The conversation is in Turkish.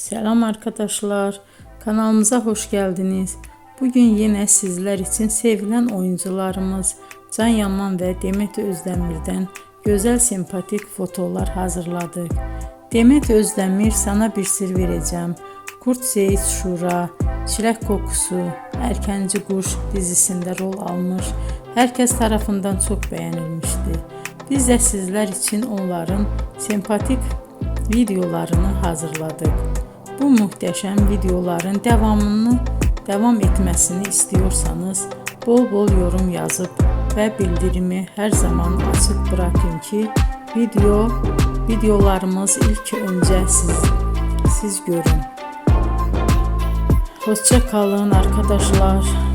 Selam arkadaşlar, kanalımıza hoş geldiniz. Bugün yine sizler için sevilen oyuncularımız Can Yaman ve Demet Özdemir'den güzel sempatik fotolar hazırladık. Demet Özdemir Sana Bir Sır Vereceğim, Kurt Seyit Şura, Çilek Kokusu, Erkenci Kuş dizisinde rol almış, herkes tarafından çok beğenilmişti. Biz de sizler için onların sempatik videolarını hazırladık. Bu muhteşem videoların devam etmesini istiyorsanız bol bol yorum yazıp ve bildirimi her zaman açık bırakın ki videolarımız ilk önce siz görün. Hoşça kalın arkadaşlar.